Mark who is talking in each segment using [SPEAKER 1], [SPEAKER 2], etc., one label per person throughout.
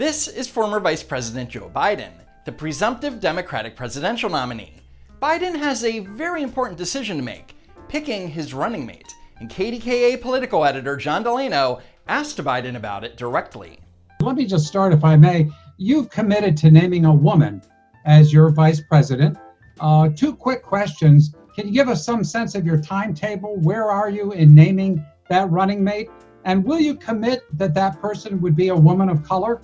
[SPEAKER 1] This is former Vice President Joe Biden, the presumptive Democratic presidential nominee. Biden has a very important decision to make, picking his running mate, and KDKA political editor John Delano asked Biden about it directly.
[SPEAKER 2] Let me just start, if I may. You've committed to naming a woman as your vice president. Two quick questions. Can you give us some sense of your timetable? Where are you in naming that running mate? And will you commit that that person would be a woman of color?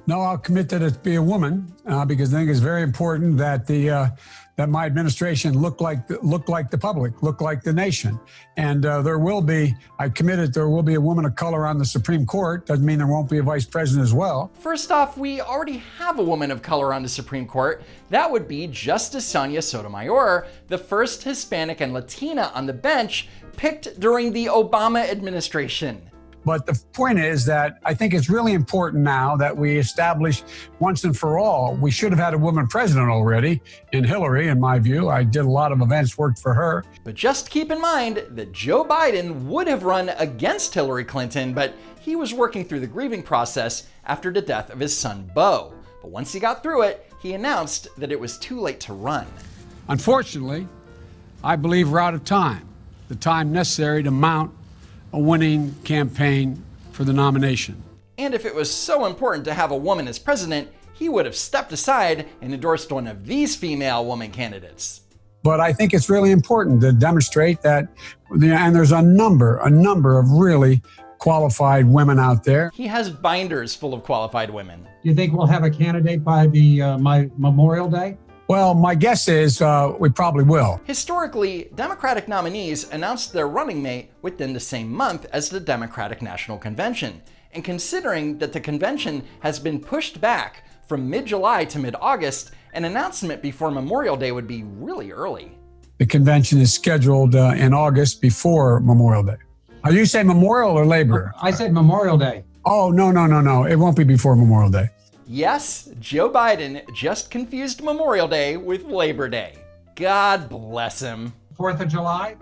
[SPEAKER 3] No, I'll commit that it be a woman because I think it's very important that that my administration look like the public, look like the nation. And I committed there will be a woman of color on the Supreme Court. Doesn't mean there won't be a vice president as well.
[SPEAKER 1] First off, we already have a woman of color on the Supreme Court. That would be Justice Sonia Sotomayor, the first Hispanic and Latina on the bench picked during the Obama administration.
[SPEAKER 3] But the point is that I think it's really important now that we establish once and for all, we should have had a woman president already in Hillary, in my view. I did a lot of events, worked for her.
[SPEAKER 1] But just keep in mind that Joe Biden would have run against Hillary Clinton, but he was working through the grieving process after the death of his son, Beau. But once he got through it, he announced that it was too late to run.
[SPEAKER 3] Unfortunately, I believe we're out of time, the time necessary to mount a winning campaign for the nomination.
[SPEAKER 1] And if it was so important to have a woman as president, he would have stepped aside and endorsed one of these female woman candidates.
[SPEAKER 3] But I think it's really important to demonstrate that, and there's a number of really qualified women out there.
[SPEAKER 1] He has binders full of qualified women.
[SPEAKER 2] Do you think we'll have a candidate by the Memorial Day?
[SPEAKER 3] Well, my guess is we probably will.
[SPEAKER 1] Historically, Democratic nominees announced their running mate within the same month as the Democratic National Convention. And considering that the convention has been pushed back from mid-July to mid-August, an announcement before Memorial Day would be really early.
[SPEAKER 3] The convention is scheduled in August before Memorial Day. Are you saying Memorial or Labor?
[SPEAKER 2] I said Memorial Day.
[SPEAKER 3] Oh, no. It won't be before Memorial Day.
[SPEAKER 1] Yes, Joe Biden just confused Memorial Day with Labor Day. God bless him.
[SPEAKER 2] 4th of July?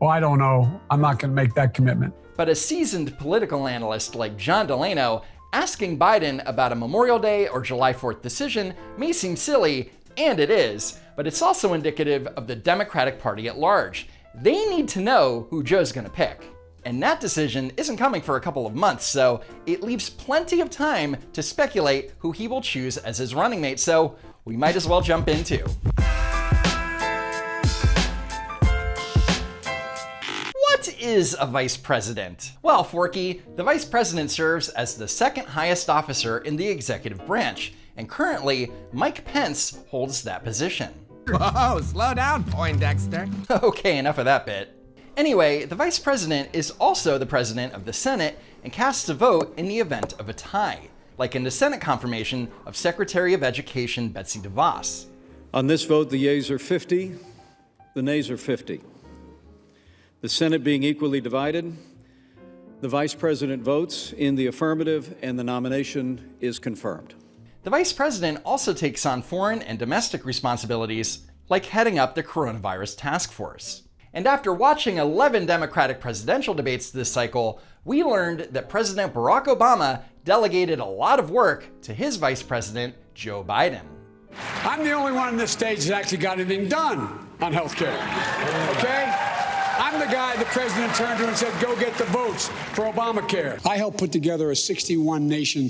[SPEAKER 3] Oh, I don't know. I'm not going to make that commitment.
[SPEAKER 1] But a seasoned political analyst like John Delano asking Biden about a Memorial Day or July 4th decision may seem silly, and it is, but it's also indicative of the Democratic Party at large. They need to know who Joe's going to pick. And that decision isn't coming for a couple of months, so it leaves plenty of time to speculate who he will choose as his running mate, so we might as well jump into. What is a vice president? Well, Forky, the vice president serves as the second highest officer in the executive branch, and currently, Mike Pence holds that position.
[SPEAKER 4] Whoa, slow down, Poindexter.
[SPEAKER 1] Okay, enough of that bit. Anyway, the vice president is also the president of the Senate and casts a vote in the event of a tie, like in the Senate confirmation of Secretary of Education Betsy DeVos.
[SPEAKER 5] On this vote, the yeas are 50, the nays are 50. The Senate being equally divided, the vice president votes in the affirmative and the nomination is confirmed.
[SPEAKER 1] The vice president also takes on foreign and domestic responsibilities, like heading up the coronavirus task force. And after watching 11 Democratic presidential debates this cycle, we learned that President Barack Obama delegated a lot of work to his vice president, Joe Biden.
[SPEAKER 3] I'm the only one on this stage that actually got anything done on health care, okay? I'm the guy the president turned to and said, go get the votes for Obamacare. I helped put together a 61-nation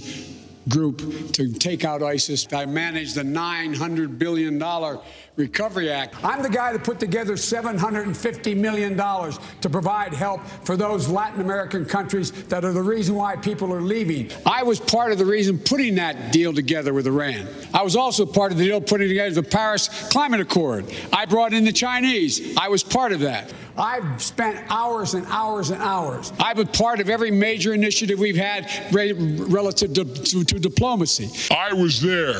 [SPEAKER 3] group to take out ISIS. I managed the $900 billion Recovery Act. I'm the guy that put together $750 million to provide help for those Latin American countries that are the reason why people are leaving. I was part of the reason putting that deal together with Iran. I was also part of the deal putting together the Paris Climate Accord. I brought in the Chinese. I was part of that. I've spent hours and hours and hours. I've been part of every major initiative we've had relative to diplomacy.
[SPEAKER 6] I was there.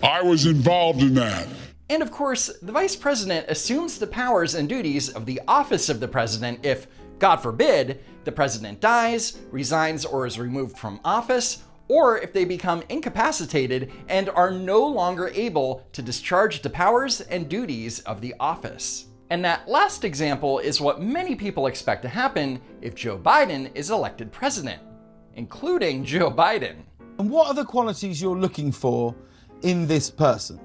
[SPEAKER 6] I was involved in that.
[SPEAKER 1] And of course, the vice president assumes the powers and duties of the office of the president if, God forbid, the president dies, resigns, or is removed from office, or if they become incapacitated and are no longer able to discharge the powers and duties of the office. And that last example is what many people expect to happen if Joe Biden is elected president, including Joe Biden.
[SPEAKER 7] And what are the qualities you're looking for in this person?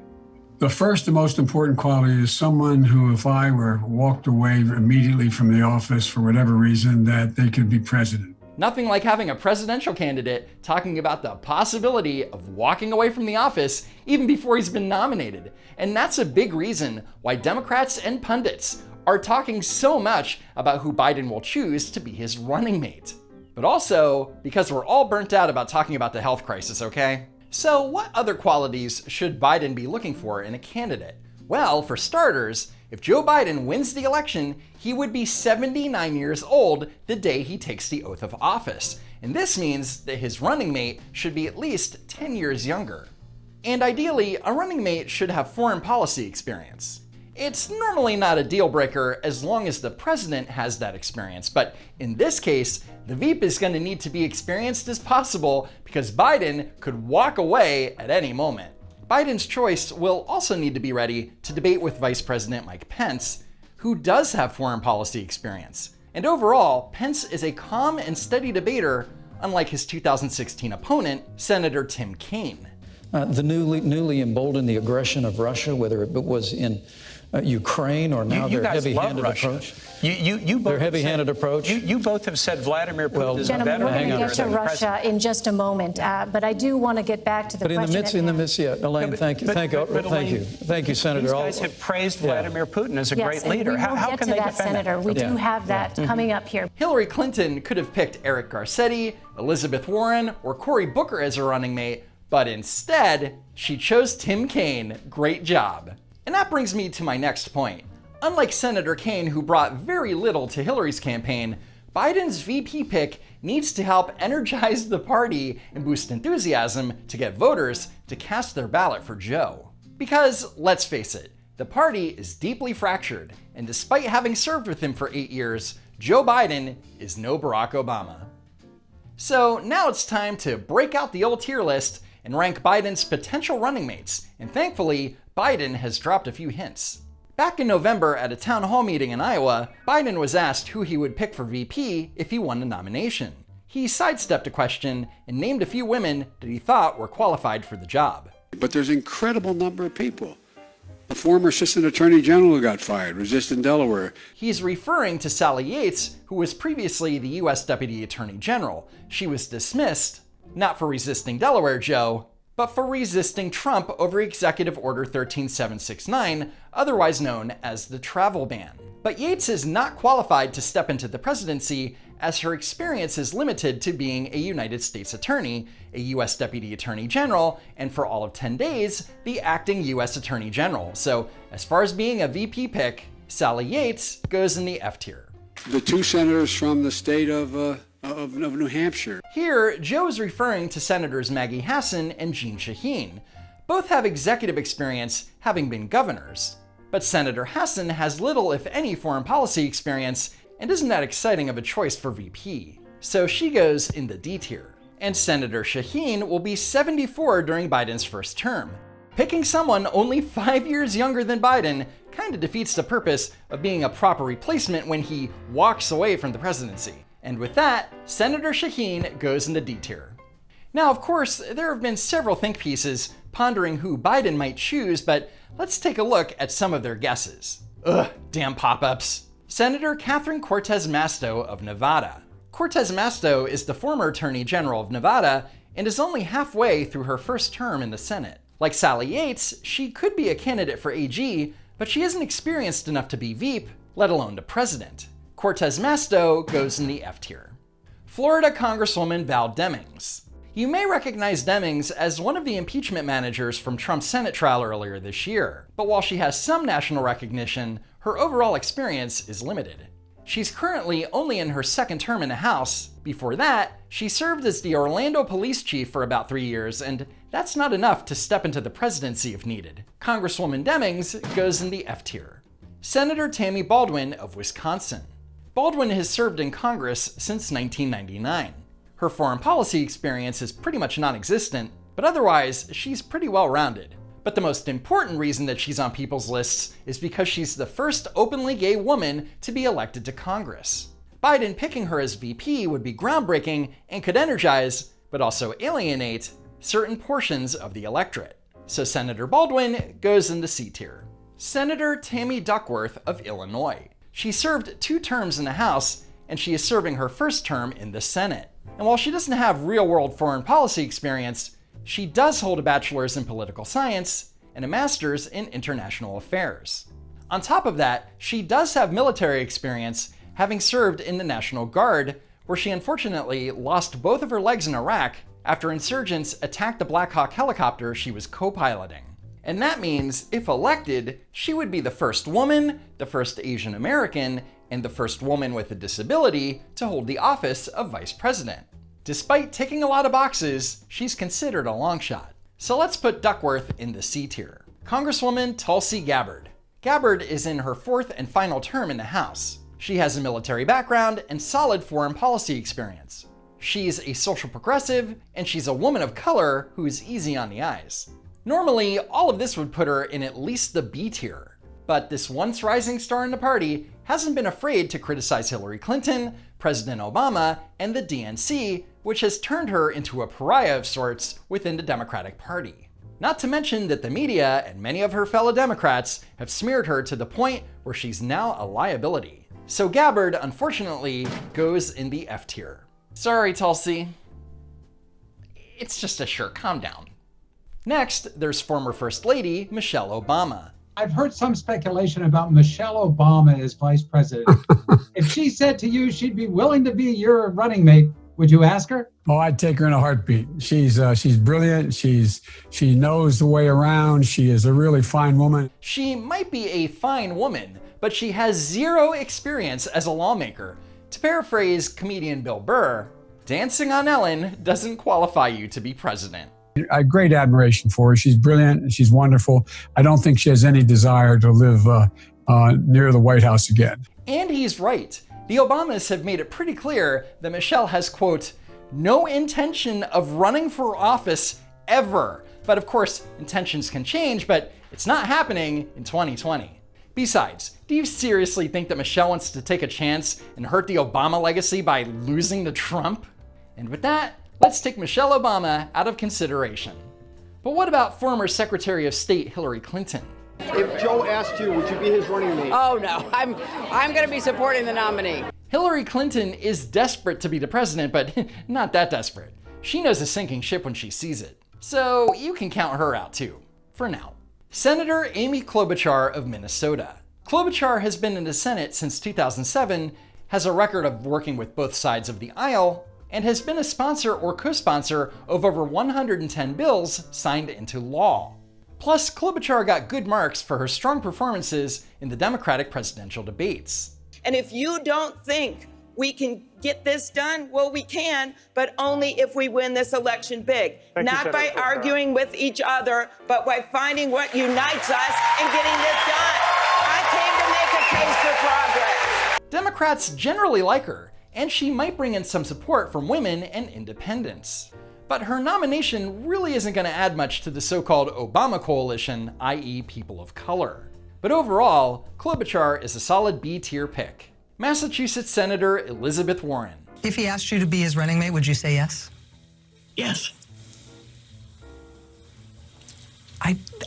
[SPEAKER 3] The first and most important quality is someone who, if I were walked away immediately from the office for whatever reason, that they could be president.
[SPEAKER 1] Nothing like having a presidential candidate talking about the possibility of walking away from the office even before he's been nominated. And that's a big reason why Democrats and pundits are talking so much about who Biden will choose to be his running mate. But also because we're all burnt out about talking about the health crisis, okay? So what other qualities should Biden be looking for in a candidate? Well, for starters, if Joe Biden wins the election, he would be 79 years old the day he takes the oath of office. And this means that his running mate should be at least 10 years younger. And ideally, a running mate should have foreign policy experience. It's normally not a deal breaker as long as the president has that experience, but in this case, the VP is going to need to be experienced as possible because Biden could walk away at any moment. Biden's choice will also need to be ready to debate with Vice President Mike Pence, who does have foreign policy experience. And overall, Pence is a calm and steady debater, unlike his 2016 opponent, Senator Tim Kaine.
[SPEAKER 8] The newly emboldened the aggression of Russia, whether it was in Ukraine or now their heavy-handed approach.
[SPEAKER 9] You both
[SPEAKER 8] their heavy-handed approach.
[SPEAKER 9] You both have said Vladimir Putin is a better
[SPEAKER 10] Gentlemen, we're going to get to Russia
[SPEAKER 9] president.
[SPEAKER 10] in just a moment, but I do want to get back to the question.
[SPEAKER 8] In the midst, yeah, Elaine, thank you, thank you, Senator.
[SPEAKER 9] These guys have praised Vladimir Putin as a great leader. How can they defend
[SPEAKER 10] Senator? We do have that coming up here.
[SPEAKER 1] Hillary Clinton could have picked Eric Garcetti, Elizabeth Warren, or Cory Booker as a running mate, but instead, she chose Tim Kaine. Great job. And that brings me to my next point. Unlike Senator Kaine, who brought very little to Hillary's campaign, Biden's VP pick needs to help energize the party and boost enthusiasm to get voters to cast their ballot for Joe. Because, let's face it, the party is deeply fractured, and despite having served with him for 8 years, Joe Biden is no Barack Obama. So now it's time to break out the old tier list and rank Biden's potential running mates, and thankfully, Biden has dropped a few hints. Back in November at a town hall meeting in Iowa, Biden was asked who he would pick for VP if he won the nomination. He sidestepped a question and named a few women that he thought were qualified for the job.
[SPEAKER 3] But there's an incredible number of people. A former assistant attorney general who got fired was just in Delaware.
[SPEAKER 1] He's referring to Sally Yates, who was previously the U.S. Deputy Attorney General. She was dismissed, not for resisting Delaware Joe, but for resisting Trump over Executive Order 13769, otherwise known as the travel ban. But Yates is not qualified to step into the presidency as her experience is limited to being a United States Attorney, a U.S. Deputy Attorney General, and for all of 10 days, the acting U.S. Attorney General. So as far as being a VP pick, Sally Yates goes in the F tier.
[SPEAKER 3] The two senators from the state of New Hampshire.
[SPEAKER 1] Here, Joe is referring to Senators Maggie Hassan and Jeanne Shaheen. Both have executive experience, having been governors. But Senator Hassan has little, if any, foreign policy experience and isn't that exciting of a choice for VP. So she goes in the D tier. And Senator Shaheen will be 74 during Biden's first term. Picking someone only 5 years younger than Biden kind of defeats the purpose of being a proper replacement when he walks away from the presidency. And with that, Senator Shaheen goes in the D tier. Now, of course, there have been several think pieces pondering who Biden might choose, but let's take a look at some of their guesses. Ugh, damn pop-ups. Senator Catherine Cortez Masto of Nevada. Cortez Masto is the former Attorney General of Nevada and is only halfway through her first term in the Senate. Like Sally Yates, she could be a candidate for AG, but she isn't experienced enough to be VP, let alone the president. Cortez Masto goes in the F tier. Florida Congresswoman Val Demings. You may recognize Demings as one of the impeachment managers from Trump's Senate trial earlier this year, but while she has some national recognition, her overall experience is limited. She's currently only in her second term in the House. Before that, she served as the Orlando police chief for about 3 years, and that's not enough to step into the presidency if needed. Congresswoman Demings goes in the F tier. Senator Tammy Baldwin of Wisconsin. Baldwin has served in Congress since 1999. Her foreign policy experience is pretty much non-existent, but otherwise, she's pretty well-rounded. But the most important reason that she's on people's lists is because she's the first openly gay woman to be elected to Congress. Biden picking her as VP would be groundbreaking and could energize, but also alienate, certain portions of the electorate. So Senator Baldwin goes into C tier. Senator Tammy Duckworth of Illinois. She served 2 terms in the House, and she is serving her first term in the Senate. And while she doesn't have real-world foreign policy experience, she does hold a bachelor's in political science and a master's in international affairs. On top of that, she does have military experience, having served in the National Guard, where she unfortunately lost both of her legs in Iraq after insurgents attacked the Black Hawk helicopter she was co-piloting. And that means, if elected, she would be the first woman, the first Asian American, and the first woman with a disability to hold the office of vice president. Despite ticking a lot of boxes, she's considered a long shot. So let's put Duckworth in the C tier. Congresswoman Tulsi Gabbard. Gabbard is in her 4th and final term in the House. She has a military background and solid foreign policy experience. She's a social progressive, and she's a woman of color who's easy on the eyes. Normally, all of this would put her in at least the B tier, but this once rising star in the party hasn't been afraid to criticize Hillary Clinton, President Obama, and the DNC, which has turned her into a pariah of sorts within the Democratic Party. Not to mention that the media and many of her fellow Democrats have smeared her to the point where she's now a liability. So Gabbard, unfortunately, goes in the F tier. Sorry, Tulsi. It's just a shirt, calm down. Next, there's former First Lady Michelle Obama.
[SPEAKER 2] I've heard some speculation about Michelle Obama as vice president. If she said to you she'd be willing to be your running mate, would you ask her?
[SPEAKER 3] Oh, I'd take her in a heartbeat. She's brilliant. She knows the way around. She is a really fine woman.
[SPEAKER 1] She might be a fine woman, but she has 0 experience as a lawmaker. To paraphrase comedian Bill Burr, dancing on Ellen doesn't qualify you to be president.
[SPEAKER 3] I have great admiration for her. She's brilliant and she's wonderful. I don't think she has any desire to live near the White House again.
[SPEAKER 1] And he's right. The Obamas have made it pretty clear that Michelle has, quote, no intention of running for office ever. But of course, intentions can change, but it's not happening in 2020. Besides, do you seriously think that Michelle wants to take a chance and hurt the Obama legacy by losing to Trump? And with that, let's take Michelle Obama out of consideration. But what about former Secretary of State Hillary Clinton?
[SPEAKER 11] If Joe asked you, would you be his running mate?
[SPEAKER 12] Oh no, I'm going to be supporting the nominee.
[SPEAKER 1] Hillary Clinton is desperate to be the president, but not that desperate. She knows a sinking ship when she sees it. So you can count her out too, for now. Senator Amy Klobuchar of Minnesota. Klobuchar has been in the Senate since 2007, has a record of working with both sides of the aisle, and has been a sponsor or co-sponsor of over 110 bills signed into law. Plus, Klobuchar got good marks for her strong performances in the Democratic presidential debates.
[SPEAKER 13] And if you don't think we can get this done, well, we can, but only if we win this election big. Not by arguing with each other, but by finding what unites us and getting this done. I came to make a case for progress.
[SPEAKER 1] Democrats generally like her, and she might bring in some support from women and independents. But her nomination really isn't going to add much to the so-called Obama coalition, i.e. people of color. But overall, Klobuchar is a solid B-tier pick. Massachusetts Senator Elizabeth Warren.
[SPEAKER 14] If he asked you to be his running mate, would you say yes?
[SPEAKER 15] Yes.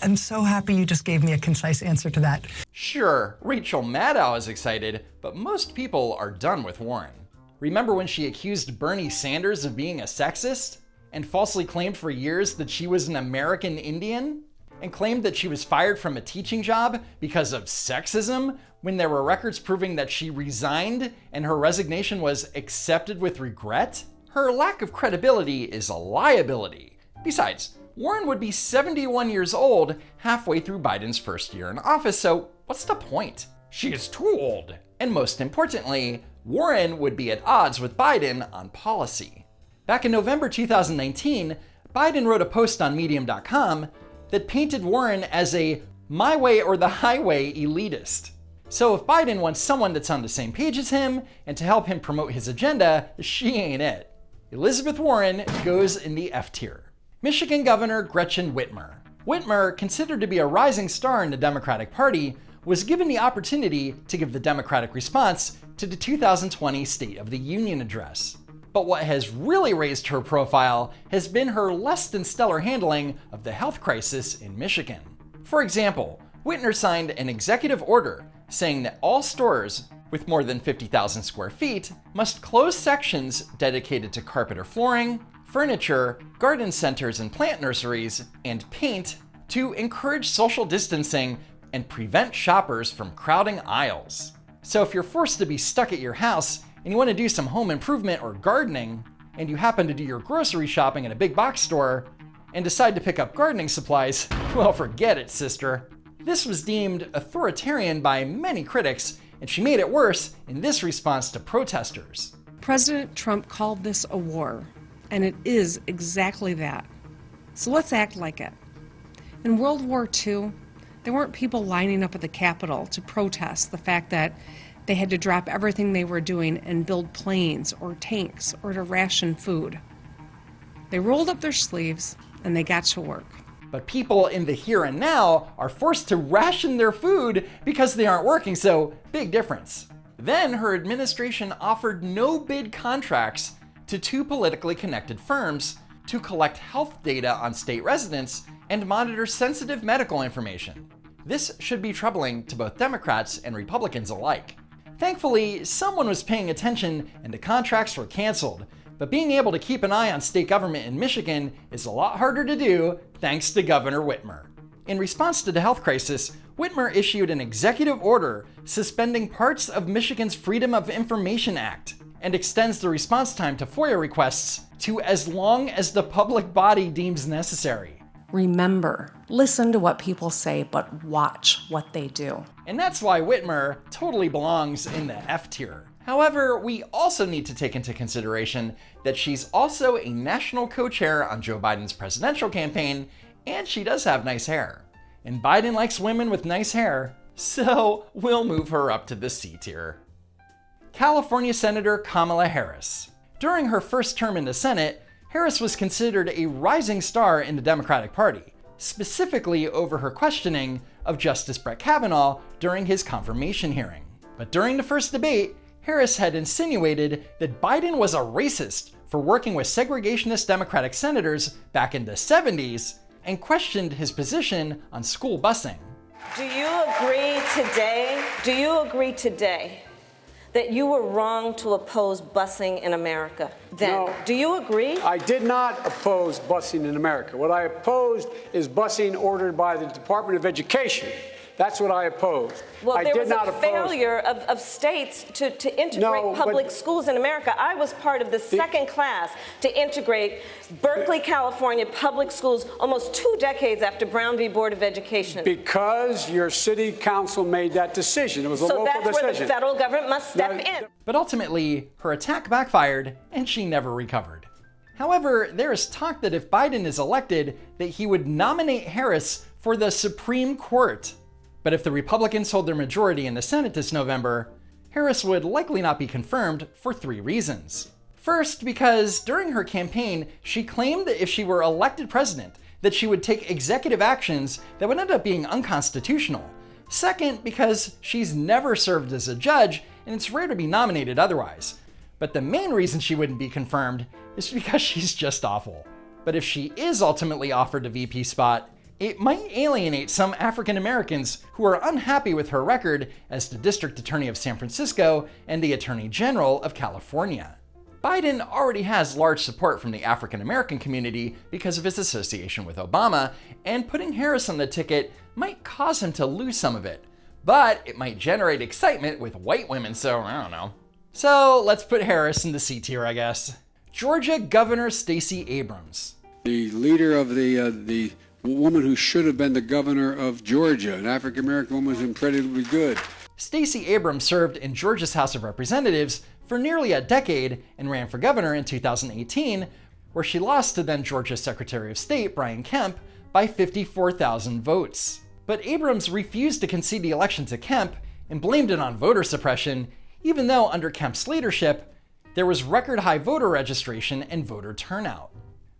[SPEAKER 14] I'm so happy you just gave me a concise answer to that.
[SPEAKER 1] Sure, Rachel Maddow is excited, but most people are done with Warren. Remember when she accused Bernie Sanders of being a sexist? And falsely claimed for years that she was an American Indian? And claimed that she was fired from a teaching job because of sexism when there were records proving that she resigned and her resignation was accepted with regret? Her lack of credibility is a liability. Besides, Warren would be 71 years old halfway through Biden's first year in office, so what's the point? She is too old. And most importantly, Warren would be at odds with Biden on policy. Back in November 2019, Biden wrote a post on Medium.com that painted Warren as a my way or the highway elitist. So if Biden wants someone that's on the same page as him and to help him promote his agenda, she ain't it. Elizabeth Warren goes in the F tier. Michigan Governor Gretchen Whitmer. Whitmer, considered to be a rising star in the Democratic Party, was given the opportunity to give the Democratic response to the 2020 State of the Union address. But what has really raised her profile has been her less than stellar handling of the health crisis in Michigan. For example, Whitmer signed an executive order saying that all stores with more than 50,000 square feet must close sections dedicated to carpet or flooring, furniture, garden centers and plant nurseries, and paint to encourage social distancing and prevent shoppers from crowding aisles. So if you're forced to be stuck at your house and you want to do some home improvement or gardening, and you happen to do your grocery shopping at a big box store and decide to pick up gardening supplies, well, forget it, sister. This was deemed authoritarian by many critics, and she made it worse in this response to protesters.
[SPEAKER 15] President Trump called this a war, and it is exactly that. So let's act like it. In World War II, there weren't people lining up at the Capitol to protest the fact that they had to drop everything they were doing and build planes or tanks or to ration food. They rolled up their sleeves and they got to work.
[SPEAKER 1] But people in the here and now are forced to ration their food because they aren't working, so big difference. Then her administration offered no-bid contracts to two politically connected firms to collect health data on state residents and monitor sensitive medical information. This should be troubling to both Democrats and Republicans alike. Thankfully, someone was paying attention and the contracts were canceled, but being able to keep an eye on state government in Michigan is a lot harder to do thanks to Governor Whitmer. In response to the health crisis, Whitmer issued an executive order suspending parts of Michigan's Freedom of Information Act and extends the response time to FOIA requests to as long as the public body deems necessary.
[SPEAKER 15] Remember, listen to what people say, but watch what they do.
[SPEAKER 1] And that's why Whitmer totally belongs in the F tier. However, we also need to take into consideration that she's also a national co-chair on Joe Biden's presidential campaign, and she does have nice hair. And Biden likes women with nice hair, so we'll move her up to the C tier. California Senator Kamala Harris. During her first term in the Senate, Harris was considered a rising star in the Democratic Party, specifically over her questioning of Justice Brett Kavanaugh during his confirmation hearing. But during the first debate, Harris had insinuated that Biden was a racist for working with segregationist Democratic senators back in the 70s and questioned his position on school busing.
[SPEAKER 16] Do you agree today that you were wrong to oppose busing in America then?
[SPEAKER 3] No.
[SPEAKER 16] Do you agree?
[SPEAKER 3] I did not oppose busing in America. What I opposed is busing ordered by the Department of Education. That's what I opposed.
[SPEAKER 16] Well, there was a failure of states to integrate public schools in America. I was part of the second class to integrate Berkeley, California public schools almost 2 decades after Brown v. Board of Education.
[SPEAKER 3] Because your city council made that decision. It was a local decision.
[SPEAKER 16] So that's where the federal government must step in.
[SPEAKER 1] But ultimately, her attack backfired and she never recovered. However, there is talk that if Biden is elected, that he would nominate Harris for the Supreme Court. But if the Republicans hold their majority in the Senate this November, Harris would likely not be confirmed for 3 reasons. First, because during her campaign, she claimed that if she were elected president, that she would take executive actions that would end up being unconstitutional. Second, because she's never served as a judge, and it's rare to be nominated otherwise. But the main reason she wouldn't be confirmed is because she's just awful. But if she is ultimately offered the VP spot, it might alienate some African Americans who are unhappy with her record as the District Attorney of San Francisco and the Attorney General of California. Biden already has large support from the African American community because of his association with Obama, and putting Harris on the ticket might cause him to lose some of it. But it might generate excitement with white women, so I don't know. So let's put Harris in the C tier, I guess. Georgia Governor Stacey Abrams.
[SPEAKER 17] The leader of the woman who should have been the governor of Georgia, an African-American woman who's incredibly good.
[SPEAKER 1] Stacey Abrams served in Georgia's House of Representatives for nearly a decade and ran for governor in 2018, where she lost to then Georgia Secretary of State Brian Kemp by 54,000 votes. But Abrams refused to concede the election to Kemp and blamed it on voter suppression, even though under Kemp's leadership, there was record high voter registration and voter turnout.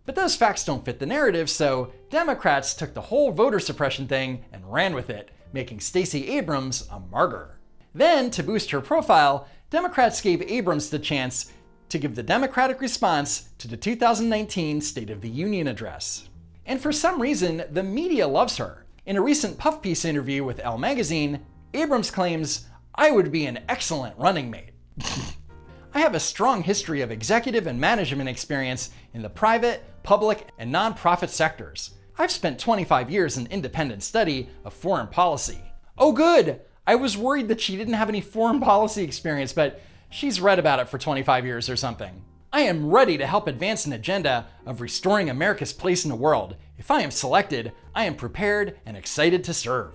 [SPEAKER 1] But those facts don't fit the narrative, so Democrats took the whole voter suppression thing and ran with it, making Stacey Abrams a martyr. Then, to boost her profile, Democrats gave Abrams the chance to give the Democratic response to the 2019 State of the Union address. And for some reason, the media loves her. In a recent puff piece interview with Elle magazine, Abrams claims, "I would be an excellent running mate." I have a strong history of executive and management experience in the private, public, and nonprofit sectors. I've spent 25 years in independent study of foreign policy. Oh good! I was worried that she didn't have any foreign policy experience, but she's read about it for 25 years or something. I am ready to help advance an agenda of restoring America's place in the world. If I am selected, I am prepared and excited to serve.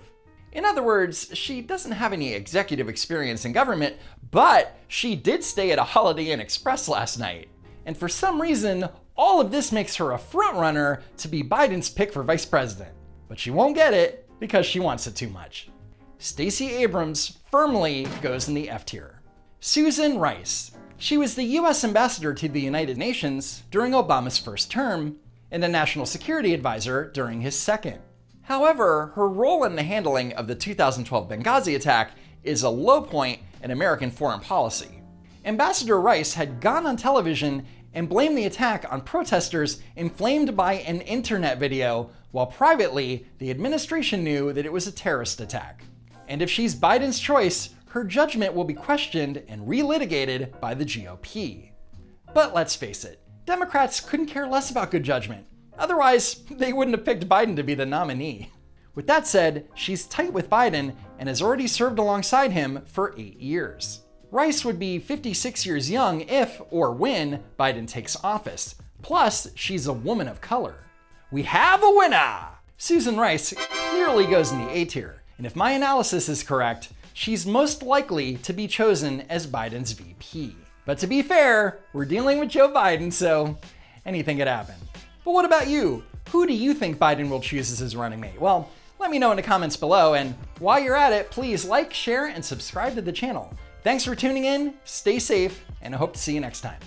[SPEAKER 1] In other words, she doesn't have any executive experience in government, but she did stay at a Holiday Inn Express last night. And for some reason, all of this makes her a frontrunner to be Biden's pick for vice president. But she won't get it because she wants it too much. Stacey Abrams firmly goes in the F tier. Susan Rice. She was the US ambassador to the United Nations during Obama's first term and a national security advisor during his second. However, her role in the handling of the 2012 Benghazi attack is a low point in American foreign policy. Ambassador Rice had gone on television and blamed the attack on protesters inflamed by an internet video, while privately, the administration knew that it was a terrorist attack. And if she's Biden's choice, her judgment will be questioned and relitigated by the GOP. But let's face it, Democrats couldn't care less about good judgment. Otherwise, they wouldn't have picked Biden to be the nominee. With that said, she's tight with Biden and has already served alongside him for 8 years. Rice would be 56 years young if, or when, Biden takes office. Plus, she's a woman of color. We have a winner! Susan Rice clearly goes in the A tier, and if my analysis is correct, she's most likely to be chosen as Biden's VP. But to be fair, we're dealing with Joe Biden, so anything could happen. But what about you? Who do you think Biden will choose as his running mate? Well, let me know in the comments below, and while you're at it, please like, share, and subscribe to the channel. Thanks for tuning in, stay safe, and I hope to see you next time.